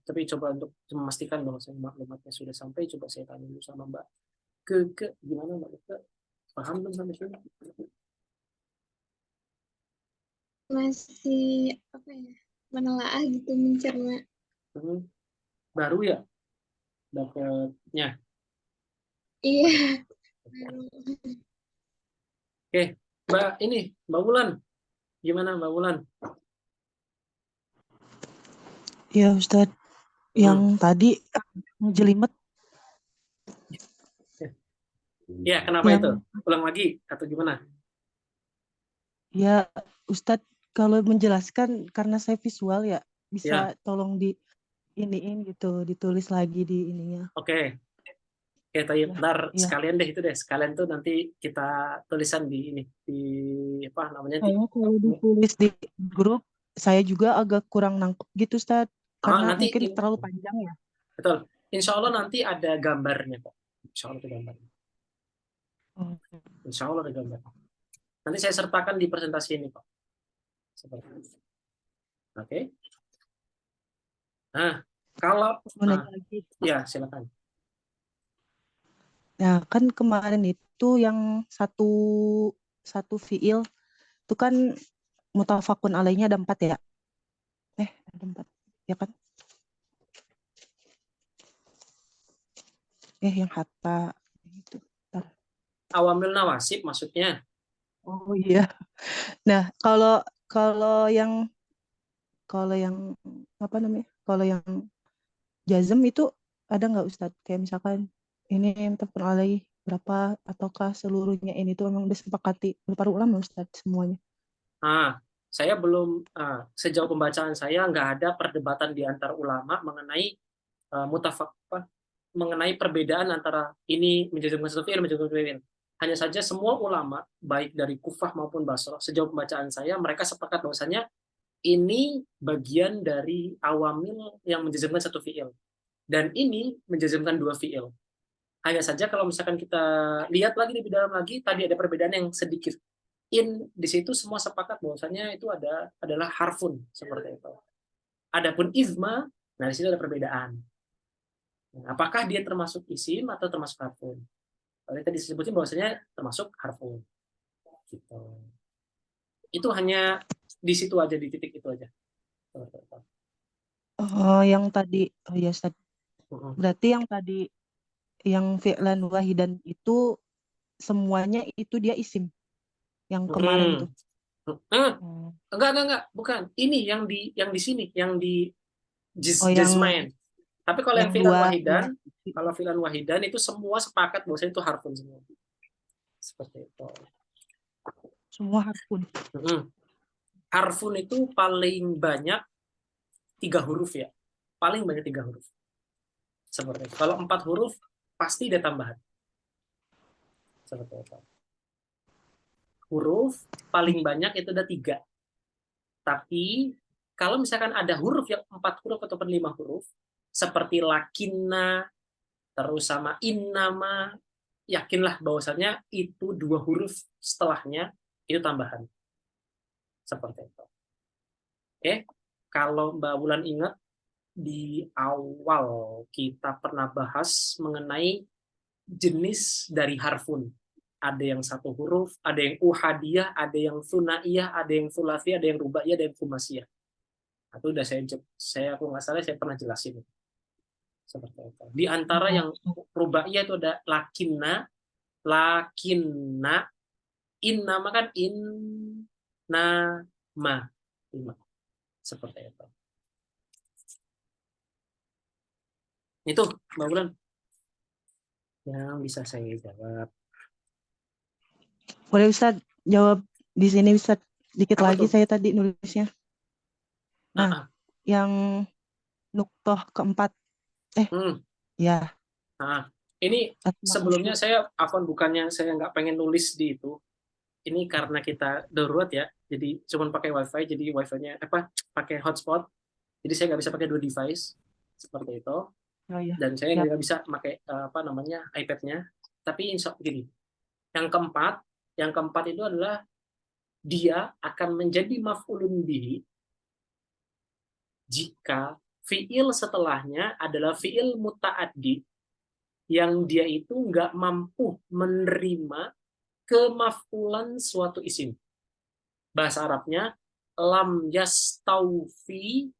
Tapi coba untuk memastikan bahwa maklumatnya sudah sampai, coba saya tanya dulu sama Mbak gimana Mbak Keke? Paham belum sampai sini? Masih apa ya? Menelaah gitu, mencerna. Baru ya dapatnya. Iya, baru. Mbak Wulan, gimana Mbak Wulan? Ya Ustadz, yang tadi jelimet. Ya, kenapa itu? Ulang lagi atau gimana? Ya Ustadz, kalau menjelaskan karena saya visual ya, bisa tolong di iniin gitu, ditulis lagi di ininya. Oke, tapi ntar sekalian deh itu deh, sekalian tuh nanti kita tulisan di ini, di apa namanya? Kalau ditulis di grup, saya juga agak kurang nangkep gitu Ustadz, karena nanti mungkin terlalu panjang ya. Betul. Insya Allah nanti ada gambarnya kok. Insya Allah ada gambarnya. Insya Allah ada gambarnya. Nanti saya sertakan di presentasi ini Pak. Seperti itu. Oke. Nah, kalau ya silakan. Nah, kan kemarin itu yang satu fiil itu kan mutafakun alainya ada 4 ya? Ada 4 ya kan? Yang hatta itu. Awamil nawasib maksudnya. Oh iya. Nah, kalau yang apa namanya? Kalau yang jazm itu ada nggak Ustadz? Kayak misalkan ini mutafakun alaih berapa, ataukah seluruhnya ini tuh memang disepakati oleh para ulama Ustadz semuanya? Saya belum sejauh pembacaan saya nggak ada perdebatan di antara ulama mengenai mengenai perbedaan antara ini menjazmkan satu fi'il menjazmkan satu fi'il. Hanya saja semua ulama baik dari Kufah maupun Basrah sejauh pembacaan saya mereka sepakat bahwasanya ini bagian dari awamil yang menjazmkan satu fi'il dan ini menjazmkan dua fi'il. Hanya saja kalau misalkan kita lihat lagi di dalam lagi tadi ada perbedaan yang sedikit. Di situ semua sepakat bahwasanya itu adalah harfun seperti itu. Adapun izma, nah di situ ada perbedaan. Apakah dia termasuk isim atau termasuk harfun? Kalau tadi disebutin bahwasanya termasuk harfun. Gitu. Itu hanya di situ aja, di titik itu aja. Yang tadi, ya Ustaz. Berarti yang tadi, yang fi'lan wahidan itu semuanya itu dia isim. Yang kemarin tuh. Enggak, bukan. Ini yang di sini, yang di jazmain. Tapi kalau yang fi'lan wahidan itu semua sepakat bahwa itu harfun semua. Seperti itu. Semua harfun. Harfun itu paling banyak 3 huruf ya. Paling banyak 3 huruf. Seperti itu. Kalau 4 huruf pasti ada tambahan. Seperti itu. Huruf paling banyak itu ada 3. Tapi kalau misalkan ada huruf yang 4 huruf ataupun 5 huruf, seperti lakinna, terus sama innama, yakinlah bahwasannya itu 2 huruf setelahnya itu tambahan. Seperti itu. Oke, kalau Mbak Wulan ingat di awal kita pernah bahas mengenai jenis dari harfun. Ada yang 1 huruf, ada yang uhadiyah, ada yang sunaiyah, ada yang sulafiyah, ada yang rubaiyah, ada yang khumasiyah. Itu udah aku nggak salah saya pernah jelasin. Seperti itu. Di antara yang rubaiyah itu ada lakinna, innama kan innama. Seperti itu. Itu Mbak Bulan yang bisa saya jawab. Boleh Ustaz jawab di sini Ustaz dikit lagi saya tadi nulisnya. Nah, yang nuktoh keempat. Ya. Ini sebelumnya saya bukannya saya nggak pengen nulis di itu. Ini karena kita darurat ya, jadi cuma pakai wifi, jadi wifi-nya pakai hotspot. Jadi saya nggak bisa pakai 2 device seperti itu. Oh iya. Dan saya Siap. nggak bisa pakai apa namanya iPad-nya. Tapi gini, yang keempat itu adalah dia akan menjadi maf'ulun bihi jika fiil setelahnya adalah fiil muta'addi yang dia itu nggak mampu menerima kemaf'ulan suatu isim. Bahasa Arabnya lam yastaufi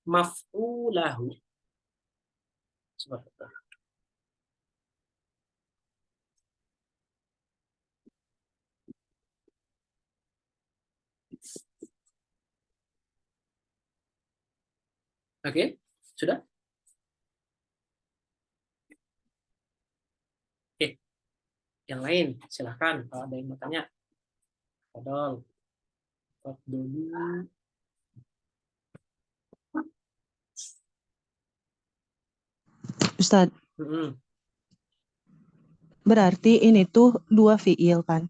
maf'ulahu. Seperti itu. Oke, sudah? Oke, yang lain silahkan kalau ada yang mau tanya. Fadol. Fadolu. Ustadz, Mm-mm. berarti ini tuh 2 fiil kan.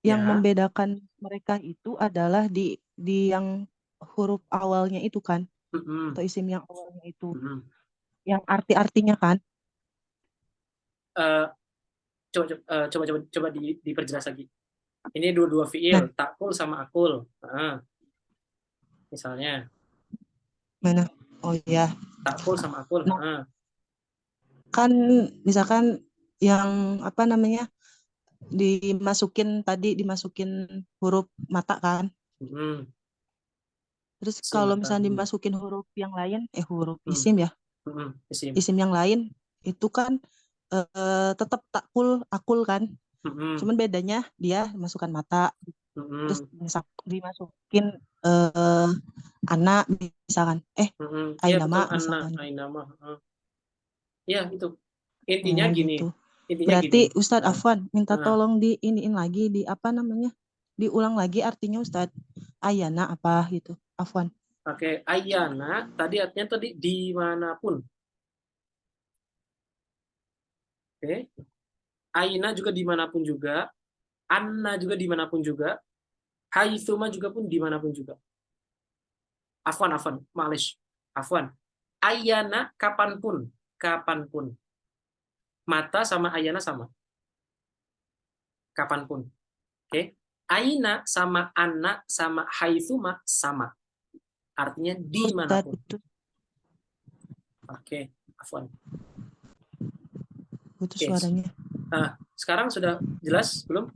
Yang Ya. membedakan mereka itu adalah di yang huruf awalnya itu kan, Mm-mm. atau isim yang awalnya itu, Mm-mm. yang arti-artinya kan. Eh, coba diperjelas lagi. Ini dua Nah, fiil, takul sama akul. Nah, misalnya mana? Oh iya. takul sama akul. Nah, Nah. kan misalkan yang apa namanya dimasukin huruf mata kan. Mm-mm. Terus Isim kalau mata. misalnya dimasukin huruf yang lain, huruf Mm. isim ya, Mm-mm. Isim. isim yang lain itu kan tetap akul kan. Mm-mm. Cuman bedanya dia masukkan mata, terus Mm-mm. dimasukin eh, anak misalkan, Mm-mm. Iya betul, ainama anna, misalkan. ainama. Ya itu. Intinya Oh gini. gitu. Intinya gini. Berarti Ustadz Nah, Afwan minta nah, tolong diiniin lagi, di apa namanya, diulang lagi artinya Ustadz. Ayana apa gitu, Afwan. pakai ayana. Tadi artinya tadi dimanapun. Oke. Aina juga dimanapun juga. Anna juga dimanapun juga. Haitsuma juga pun dimanapun juga. Afwan, malish. Afwan. Ayana kapanpun, kapanpun. Mata sama ayana sama, kapanpun. Oke. Aina sama anak sama haitsuma sama. Artinya Ustadz dimanapun. itu Oke, Afwan. putus Oke. suaranya. Sekarang sudah jelas belum?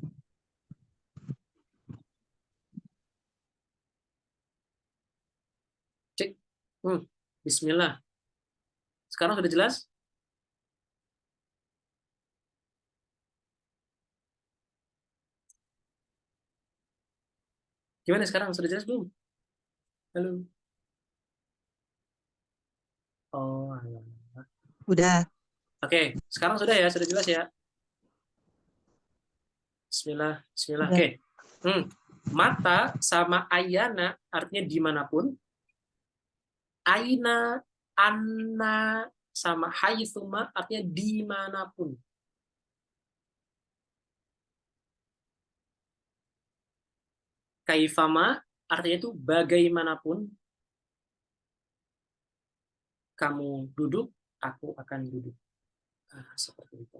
Cek. Bismillah. Sekarang sudah jelas? Gimana sekarang? Sudah jelas belum? Halo. Oh, alah. Udah. Oke, sekarang sudah ya, sudah jelas ya. Bismillah, Bismillah. Udah. Oke. Mata sama ayana artinya dimanapun. Aina, anna, sama haitsuma artinya dimanapun. Kaifama artinya itu bagaimanapun kamu duduk, aku akan duduk. Seperti itu.